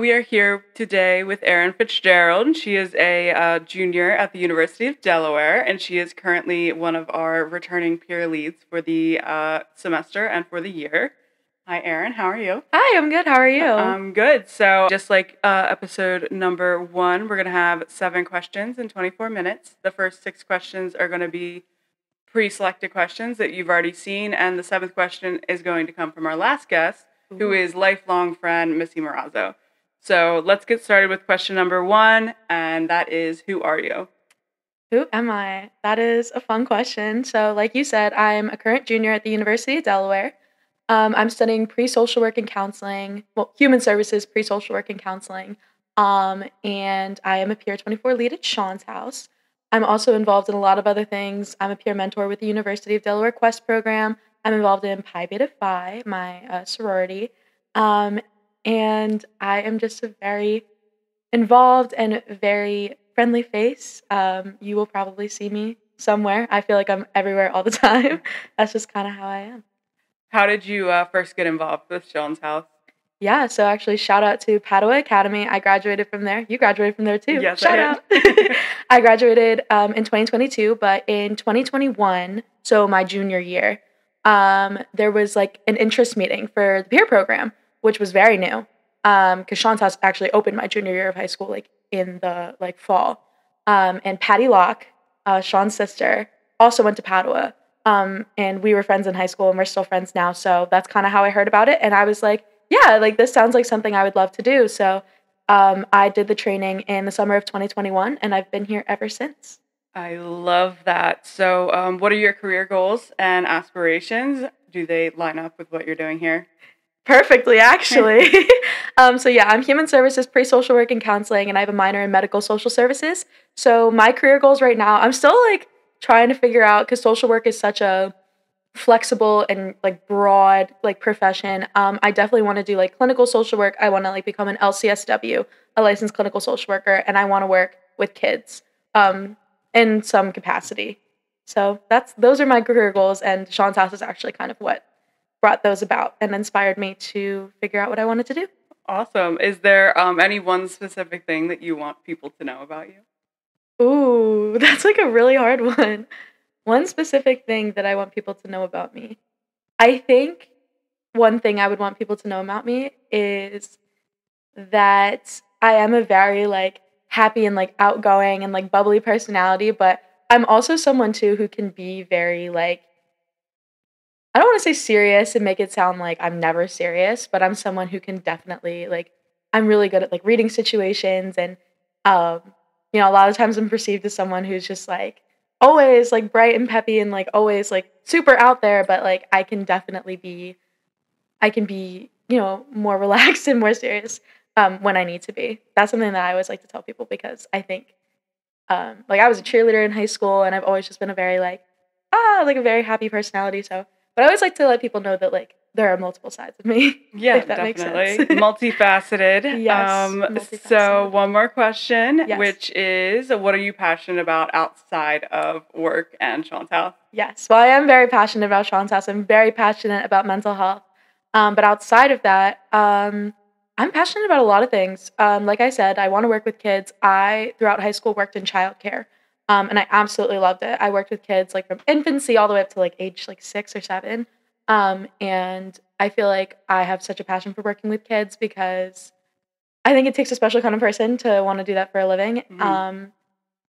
we are here today with Erin Fitzgerald. She is a junior at the University of Delaware, and she is currently one of our returning peer leads for the semester and for the year. Hi, Erin. How are you? Hi, I'm good. How are you? I'm good. So just like episode number 1, we're going to have 7 questions in 24 minutes. The first 6 questions are going to be pre-selected questions that you've already seen, and the 7th question is going to come from our last guest, who is lifelong friend Missy Morazzo. So let's get started with question number 1, and that is, who are you? Who am I? That is a fun question. So like you said, I'm a current junior at the University of Delaware. I'm studying pre-social work and counseling, human services, pre-social work and counseling. And I am a Peer 24 lead at Sean's house. I'm also involved in a lot of other things. I'm a peer mentor with the University of Delaware Quest program. I'm involved in Pi Beta Phi, my sorority. And I am just a very involved and very friendly face. You will probably see me somewhere. I feel like I'm everywhere all the time. That's just kind of how I am. How did you first get involved with Sean's house? Yeah, so actually shout out to Padua Academy. I graduated from there. You graduated from there too. Yes, shout out. I graduated in 2022, but in 2021, so my junior year, there was like an interest meeting for the peer program, which was very new. Because Sean's house actually opened my junior year of high school, like in the fall. And Patty Locke, Sean's sister, also went to Padua. And we were friends in high school, and we're still friends now. So that's kind of how I heard about it. And I was like, yeah, like this sounds like something I would love to do. So I did the training in the summer of 2021, and I've been here ever since. I love that. So what are your career goals and aspirations? Do they line up with what you're doing here? Perfectly, actually. So yeah, I'm human services, pre-social work and counseling, and I have a minor in medical social services. So my career goals right now, I'm still like trying to figure out, because social work is such a flexible and like broad like profession. I definitely want to do like clinical social work. I want to like become an LCSW, a licensed clinical social worker, and I want to work with kids in some capacity. So those are my career goals, and Sean's house is actually kind of what brought those about and inspired me to figure out what I wanted to do. Awesome. Is there any one specific thing that you want people to know about you? Ooh, that's like a really hard one. One specific thing that I want people to know about me. I think one thing I would want people to know about me is that I am a very like happy and like outgoing and like bubbly personality, but I'm also someone too who can be very like, I don't want to say serious and make it sound like I'm never serious, but I'm someone who can definitely like, I'm really good at like reading situations, and a lot of times I'm perceived as someone who's just like always like bright and peppy and like always like super out there, but like I can be more relaxed and more serious when I need to be. That's something that I always like to tell people, because I think like I was a cheerleader in high school, and I've always just been a very like a very happy personality. So, but I always like to let people know that like there are multiple sides of me. Yeah, if that definitely. Makes sense. Multifaceted. Yes, multifaceted. So one more question, Yes. which is, what are you passionate about outside of work and Sean's house? Yes. Well, I am very passionate about Sean's house. I'm very passionate about mental health. But outside of that, I'm passionate about a lot of things. Like I said, I want to work with kids. I, throughout high school, worked in childcare. And I absolutely loved it. I worked with kids like from infancy all the way up to like age like 6 or 7. And I feel like I have such a passion for working with kids, because I think it takes a special kind of person to want to do that for a living. Mm-hmm.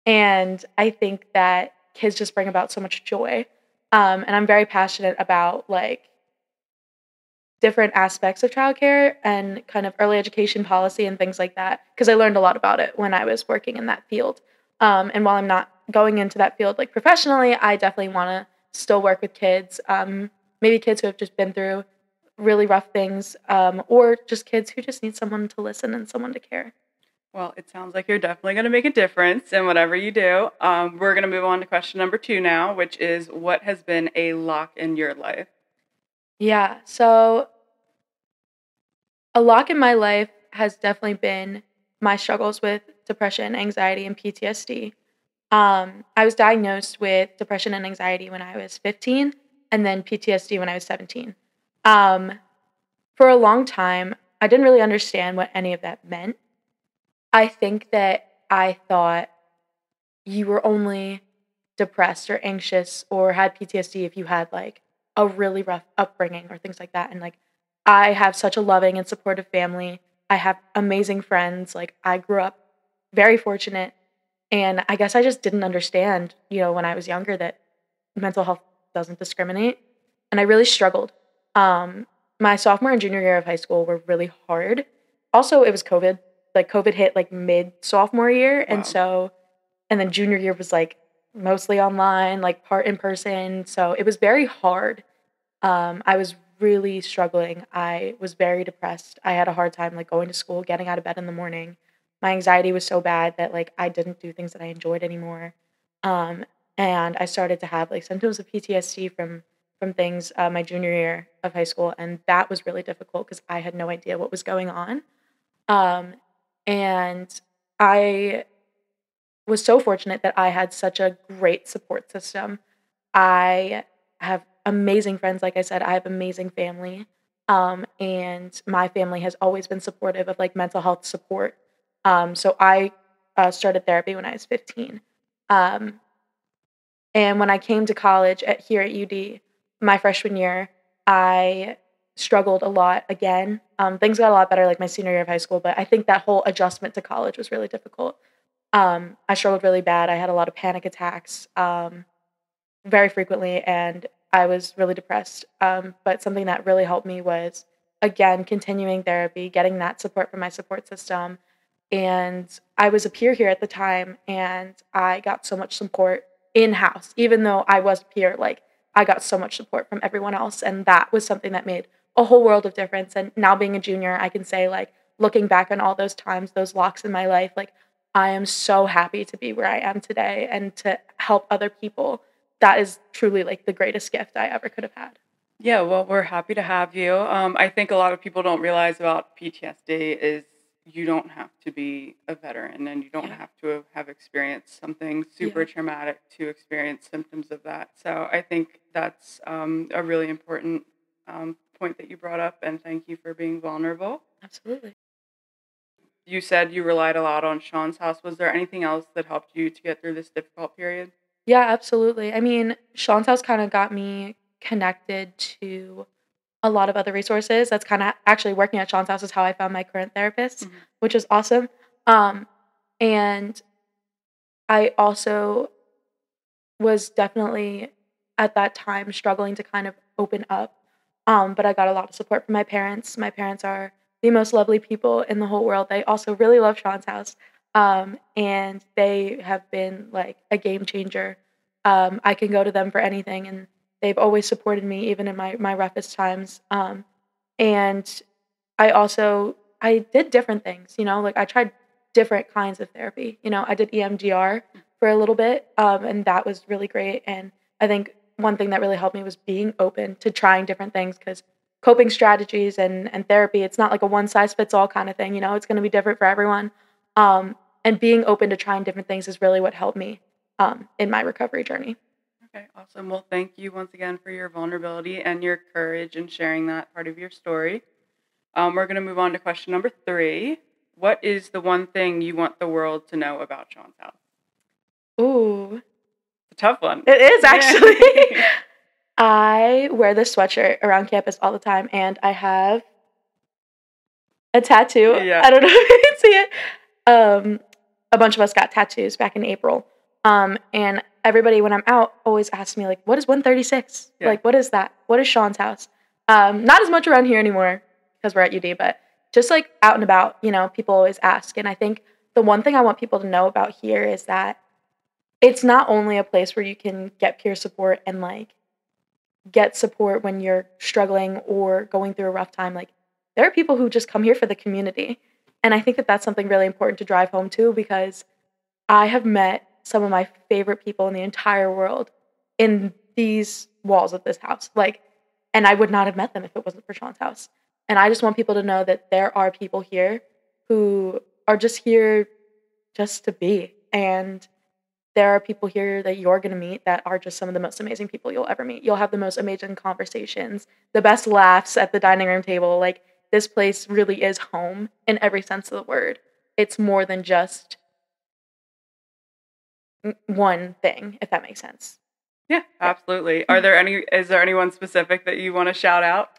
And I think that kids just bring about so much joy. And I'm very passionate about like different aspects of childcare and kind of early education policy and things like that, because I learned a lot about it when I was working in that field. And while I'm not going into that field like professionally, I definitely want to still work with kids, maybe kids who have just been through really rough things, or just kids who just need someone to listen and someone to care. Well, it sounds like you're definitely going to make a difference in whatever you do. We're going to move on to question number 2 now, which is, what has been a lock in your life? Yeah, so a lock in my life has definitely been my struggles with depression, anxiety, and PTSD. I was diagnosed with depression and anxiety when I was 15, and then PTSD when I was 17. For a long time, I didn't really understand what any of that meant. I think that I thought you were only depressed or anxious or had PTSD if you had like a really rough upbringing or things like that. And like, I have such a loving and supportive family. I have amazing friends. Like, I grew up very fortunate. And I guess I just didn't understand, when I was younger, that mental health doesn't discriminate. And I really struggled. My sophomore and junior year of high school were really hard. Also, it was COVID. Like, COVID hit like mid sophomore year. Wow. And then junior year was like mostly online, like part in person. So it was very hard. I was really struggling. I was very depressed. I had a hard time like going to school, getting out of bed in the morning. My anxiety was so bad that like I didn't do things that I enjoyed anymore. Um, and I started to have like symptoms of PTSD from things my junior year of high school, and that was really difficult because I had no idea what was going on. Um, and I was so fortunate that I had such a great support system. I have amazing friends, like I said, I have amazing family. And my family has always been supportive of like mental health support. So I started therapy when I was 15. Um, and when I came to college here at UD, my freshman year, I struggled a lot again. Things got a lot better like my senior year of high school, but I think that whole adjustment to college was really difficult. I struggled really bad. I had a lot of panic attacks very frequently, and I was really depressed. But something that really helped me was, again, continuing therapy, getting that support from my support system. And I was a peer here at the time, and I got so much support in house, even though I was a peer. Like, I got so much support from everyone else, and that was something that made a whole world of difference. And now being a junior, I can say, like, looking back on all those times, those locks in my life, like, I am so happy to be where I am today and to help other people. That is truly like the greatest gift I ever could have had. Yeah, well, we're happy to have you. I think a lot of people don't realize about PTSD is you don't have to be a veteran and you don't Yeah. have to have experienced something super Yeah. traumatic to experience symptoms of that. So I think that's a really important point that you brought up, and thank you for being vulnerable. Absolutely. You said you relied a lot on Sean's house. Was there anything else that helped you to get through this difficult period? Yeah, absolutely. I mean, Sean's house kind of got me connected to a lot of other resources. That's kind of actually working at Sean's house is how I found my current therapist, Mhm. which is awesome. Um, and I also was definitely at that time struggling to kind of open up. But I got a lot of support from my parents. My parents are the most lovely people in the whole world. They also really love Sean's house. And they have been like a game changer. I can go to them for anything, and they've always supported me even in my roughest times. And I did different things, like I tried different kinds of therapy. I did EMDR for a little bit, and that was really great. And I think one thing that really helped me was being open to trying different things because coping strategies and therapy, it's not like a one size fits all kind of thing. It's going to be different for everyone. And being open to trying different things is really what helped me in my recovery journey. Okay, awesome. Well, thank you once again for your vulnerability and your courage in sharing that part of your story. We're going to move on to question number 3. What is the one thing you want the world to know about Sean's house? Ooh, It's a tough one. it is actually. Yeah. I wear this sweatshirt around campus all the time, and I have a tattoo. Yeah. I don't know if you can see it. A bunch of us got tattoos back in April. And everybody, when I'm out, always asks me, like, what is 136? Yeah. Like, what is that? What is Sean's house? Not as much around here anymore because we're at UD, but just like out and about, people always ask. And I think the one thing I want people to know about here is that it's not only a place where you can get peer support and like get support when you're struggling or going through a rough time. Like, there are people who just come here for the community. And I think that that's something really important to drive home to because I have met some of my favorite people in the entire world in these walls of this house. Like, and I would not have met them if it wasn't for Sean's house. And I just want people to know that there are people here who are just here just to be. And there are people here that you're going to meet that are just some of the most amazing people you'll ever meet. You'll have the most amazing conversations, the best laughs at the dining room table. Like, this place really is home in every sense of the word. It's more than just one thing, if that makes sense. Yeah, absolutely. Is there anyone specific that you want to shout out?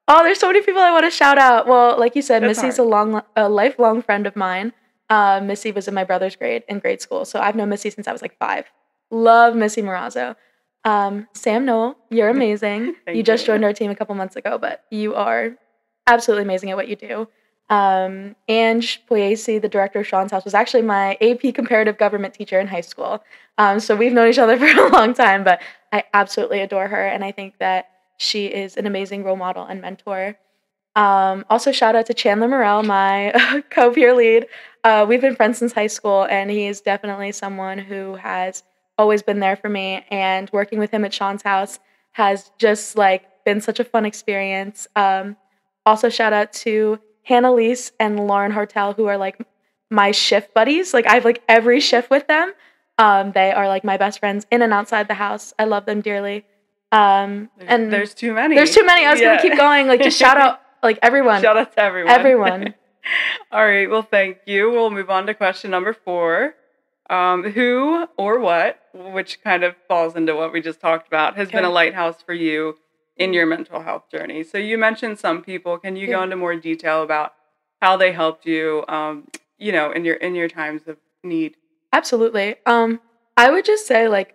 Oh, there's so many people I want to shout out. Well, like you said, That's Missy's hard. a lifelong friend of mine. Missy was in my brother's grade in grade school, so I've known Missy since I was like 5. Love Missy Morazzo. Sam Nowell, you're amazing. You just joined our team a couple months ago, but you are absolutely amazing at what you do. Ange Poyesi, the director of Sean's House, was actually my AP comparative government teacher in high school. So we've known each other for a long time, but I absolutely adore her, and I think that she is an amazing role model and mentor. Also, shout out to Chandler Morrell, my co-peer lead. We've been friends since high school, and he's definitely someone who has always been there for me. And working with him at Sean's House has just been such a fun experience. Also, shout out to Hannah Leese and Lauren Hartel, who are my shift buddies. I have every shift with them. They are my best friends in and outside the house. I love them dearly. And there's too many. There's too many. I was gonna keep going. Just shout out everyone. Shout out to everyone. Everyone. All right. Well, thank you. We'll move on to question number 4. Who or what, which kind of falls into what we just talked about, has been a lighthouse for you in your mental health journey? So you mentioned some people. Can you go into more detail about how they helped you, in your times of need? Absolutely. I would just say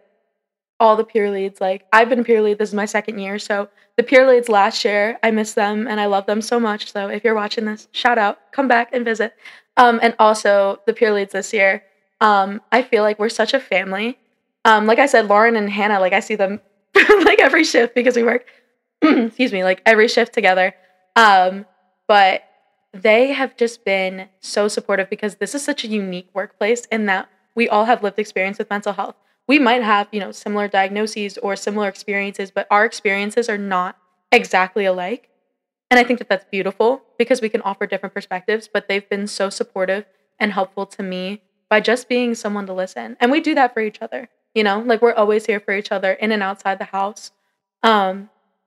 all the peer leads. I've been a peer lead. This is my 2nd year, so the peer leads last year, I miss them and I love them so much. So if you're watching this, shout out, come back and visit. And also the peer leads this year. I feel we're such a family. Like I said, Lauren and Hannah, I see them every shift because we work, excuse me, every shift together. But they have just been so supportive because this is such a unique workplace in that we all have lived experience with mental health. We might have, similar diagnoses or similar experiences, but our experiences are not exactly alike. And I think that that's beautiful because we can offer different perspectives, but they've been so supportive and helpful to me by just being someone to listen. And we do that for each other, we're always here for each other in and outside the house.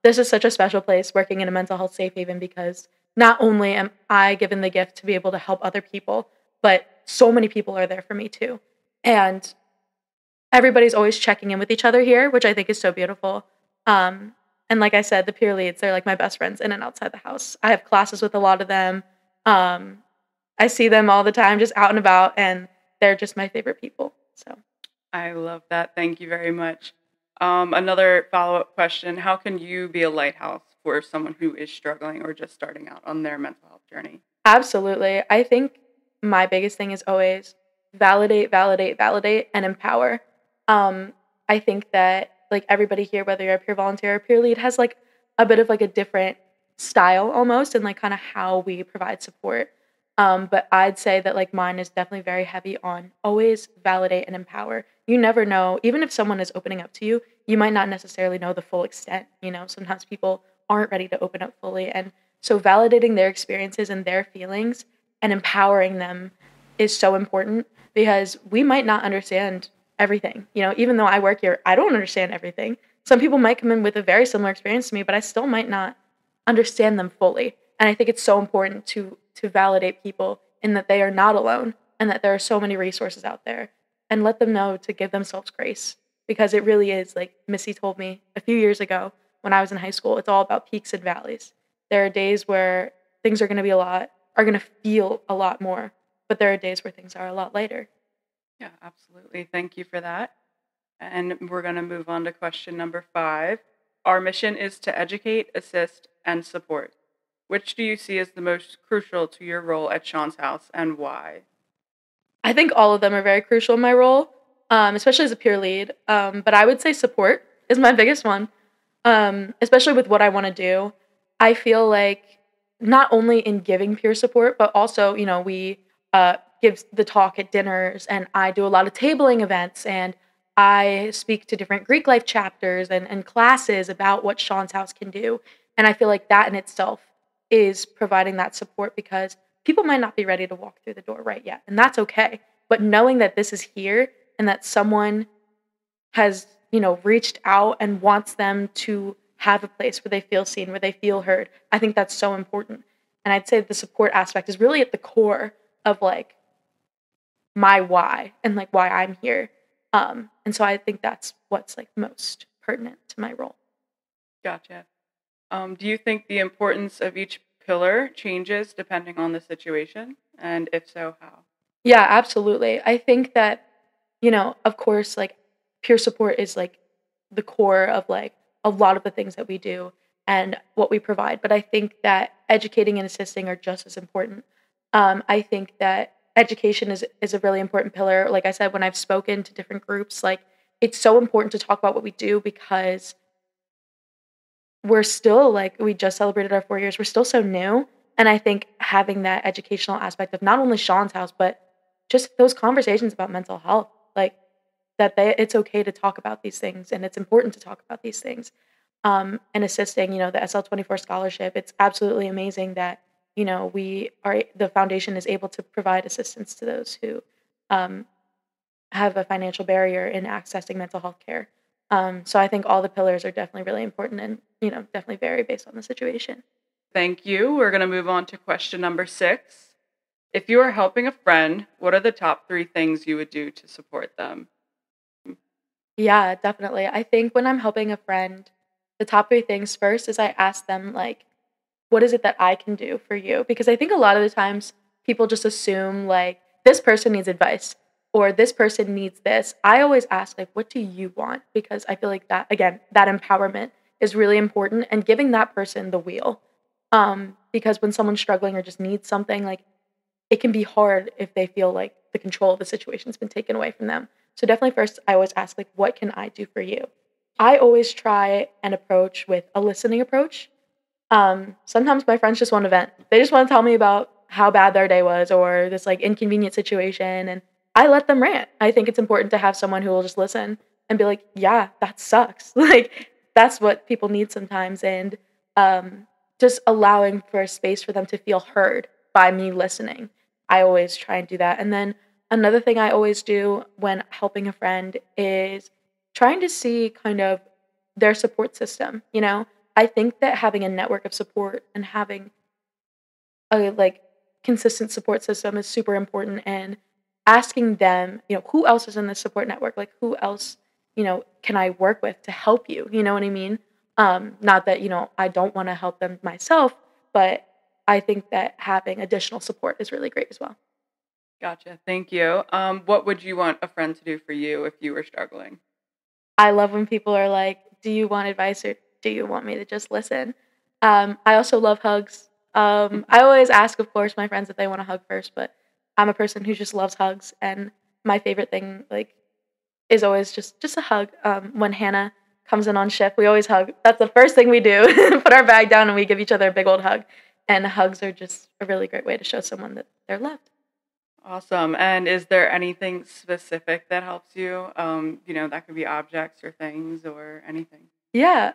This is such a special place working in a mental health safe haven because not only am I given the gift to be able to help other people, but so many people are there for me too. And everybody's always checking in with each other here, which I think is so beautiful. And like I said, the peer leads, they're my best friends in and outside the house. I have classes with a lot of them. I see them all the time just out and about, and they're just my favorite people. So I love that. Thank you very much. Another follow-up question. How can you be a lighthouse for someone who is struggling or just starting out on their mental health journey? Absolutely. I think my biggest thing is always validate, and empower. I think that everybody here, whether you're a peer volunteer or peer lead, has a bit of a different style almost and kind of how we provide support. But I'd say that mine is definitely very heavy on always validate and empower. You never know, even if someone is opening up to you, you might not necessarily know the full extent. Sometimes people aren't ready to open up fully. And so validating their experiences and their feelings and empowering them is so important because we might not understand everything. Even though I work here, I don't understand everything. Some people might come in with a very similar experience to me, but I still might not understand them fully. And I think it's so important to validate people in that they are not alone and that there are so many resources out there and let them know to give themselves grace because it really is Missy told me a few years ago when I was in high school, it's all about peaks and valleys. There are days where things are going to feel a lot more, but there are days where things are a lot lighter. Yeah, absolutely. Thank you for that. And we're going to move on to question number 5. Our mission is to educate, assist, and support. Which do you see as the most crucial to your role at Sean's House and why? I think all of them are very crucial in my role, especially as a peer lead. But I would say support is my biggest one, especially with what I want to do. I feel not only in giving peer support, but also, we give the talk at dinners and I do a lot of tabling events and I speak to different Greek life chapters and classes about what Sean's House can do. And I feel that in itself is providing that support because people might not be ready to walk through the door right yet. And that's okay. But knowing that this is here and that someone has, reached out and wants them to have a place where they feel seen, where they feel heard, I think that's so important. And I'd say the support aspect is really at the core of like my why and like why I'm here. And so I think that's what's like most pertinent to my role. Gotcha. Do you think the importance of each pillar changes depending on the situation? And if so, how? Yeah, absolutely. I think that, of course, like peer support is like the core of like a lot of the things that we do and what we provide. But I think that educating and assisting are just as important. I think that education is a really important pillar. Like I said, when I've spoken to different groups, like it's so important to talk about what we do because we're still like we just celebrated our 4 years. We're still so new. And I think having that educational aspect of not only Sean's house, but just those conversations about mental health, like it's okay to talk about these things and it's important to talk about these things. And assisting, the SL24 scholarship, it's absolutely amazing that, the foundation is able to provide assistance to those who um, have a financial barrier in accessing mental health care. So I think all the pillars are definitely really important and, definitely vary based on the situation. Thank you. We're going to move on to question number 6. If you are helping a friend, what are the top 3 things you would do to support them? Yeah, definitely. I think when I'm helping a friend, the top 3 things first is I ask them, like, what is it that I can do for you? Because I think a lot of the times people just assume, like, this person needs advice or this person needs this. I always ask, like, what do you want? Because I feel like that, again, that empowerment is really important and giving that person the wheel. Because when someone's struggling or just needs something, like, it can be hard if they feel like the control of the situation's been taken away from them. So definitely first I always ask, like, what can I do for you? I always try and approach with a listening approach. Sometimes my friends just want to vent. They just want to tell me about how bad their day was or this like inconvenient situation and I let them rant. I think it's important to have someone who will just listen and be like, "Yeah, that sucks." Like that's what people need sometimes and just allowing for a space for them to feel heard by me listening. I always try and do that. And then another thing I always do when helping a friend is trying to see kind of their support system. I think that having a network of support and having a like consistent support system is super important and asking them, who else is in this support network? Like who else, can I work with to help you? You know what I mean? Not that, I don't want to help them myself, but I think that having additional support is really great as well. Gotcha. Thank you. What would you want a friend to do for you if you were struggling? I love when people are like, "Do you want advice or do you want me to just listen?" I also love hugs. I always ask, of course, my friends if they want a hug first, but I'm a person who just loves hugs, and my favorite thing, like, is always just a hug. When Hannah comes in on shift, we always hug. That's the first thing we do. Put our bag down and we give each other a big old hug. And hugs are just a really great way to show someone that they're loved. Awesome. And is there anything specific that helps you? That could be objects or things or anything. Yeah.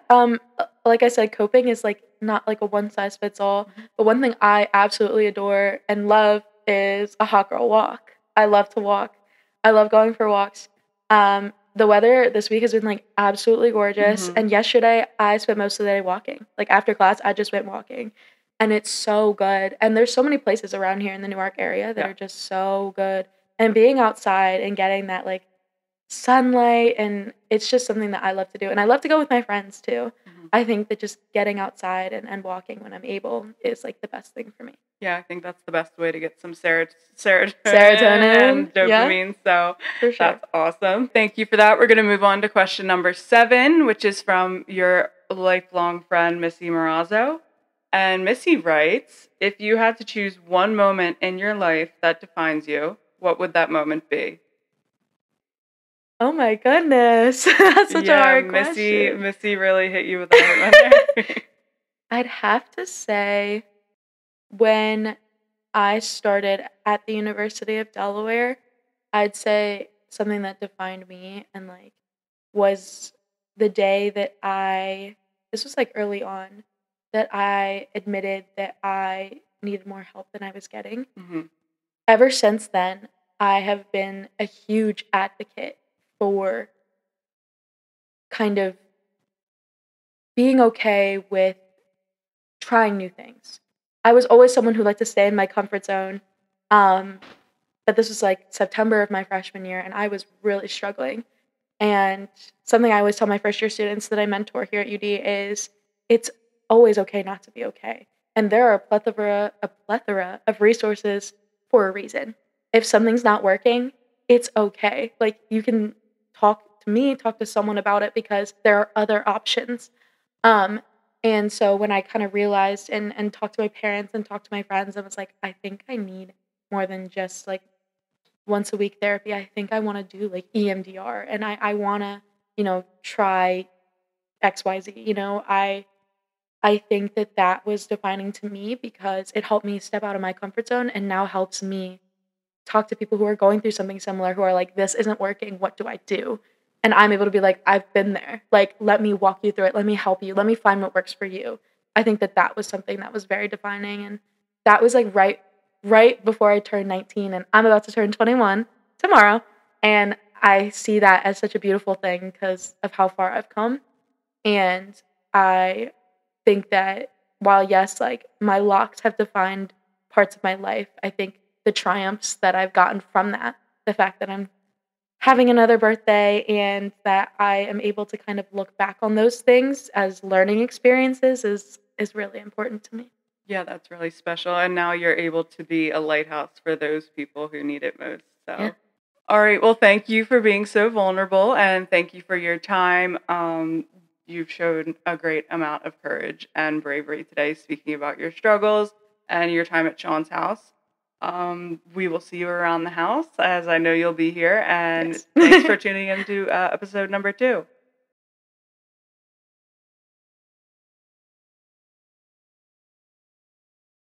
Like I said, coping is like not like a one size fits all. But one thing I absolutely adore and love is a hot girl walk. I love to walk. I love going for walks. The weather this week has been like absolutely gorgeous. Mm-hmm. And yesterday I spent most of the day walking. Like after class, I just went walking. And it's so good. And there's so many places around here in the Newark area that Yeah. are just so good. And being outside and getting that like sunlight and it's just something that I love to do, and I love to go with my friends too. Mm-hmm. I think that just getting outside and walking when I'm able is, like, the best thing for me. Yeah, I think that's the best way to get some serotonin Serotonin, and yeah, dopamine. So for sure. that's awesome. Thank you for that. We're going to move on to question number 7, which is from your lifelong friend, Missy Morazzo. And Missy writes, if you had to choose one moment in your life that defines you, what would that moment be? Oh my goodness, that's such a Yeah, hard Missy, question. Missy really hit you with a hard one there. I'd have to say when I started at the University of Delaware, I'd say something that defined me and, like, was the day that this was, like, early on, that I admitted that I needed more help than I was getting. Hmm. Ever since then, I have been a huge advocate for kind of being okay with trying new things. I was always someone who liked to stay in my comfort zone. But this was like September of my freshman year, and I was really struggling. And something I always tell my first year students that I mentor here at UD is it's always okay not to be okay. And there are a plethora of resources for a reason. If something's not working, it's okay. Like, you can talk to me, talk to someone about it, because there are other options. Um, and so when I kind of realized and talked to my parents and talked to my friends, I was like, I think I need more than just like once a week therapy. I think I want to do like EMDR, and I want to, try XYZ. I think that was defining to me because it helped me step out of my comfort zone, and now helps me talk to people who are going through something similar, who are like, this isn't working. What do I do? And I'm able to be like, I've been there. Like, let me walk you through it. Let me help you. Let me find what works for you. I think that was something that was very defining. And that was like right before I turned 19, and I'm about to turn 21 tomorrow. And I see that as such a beautiful thing because of how far I've come. And I think that while, yes, like my locks have defined parts of my life, I think the triumphs that I've gotten from that, the fact that I'm having another birthday and that I am able to kind of look back on those things as learning experiences is really important to me. Yeah, that's really special. And now you're able to be a lighthouse for those people who need it most. So, Yeah. All right. Well, thank you for being so vulnerable, and thank you for your time. You've shown a great amount of courage and bravery today, speaking about your struggles and your time at Sean's house. We will see you around the house, as I know you'll be here. And Yes. thanks for tuning into episode number 2.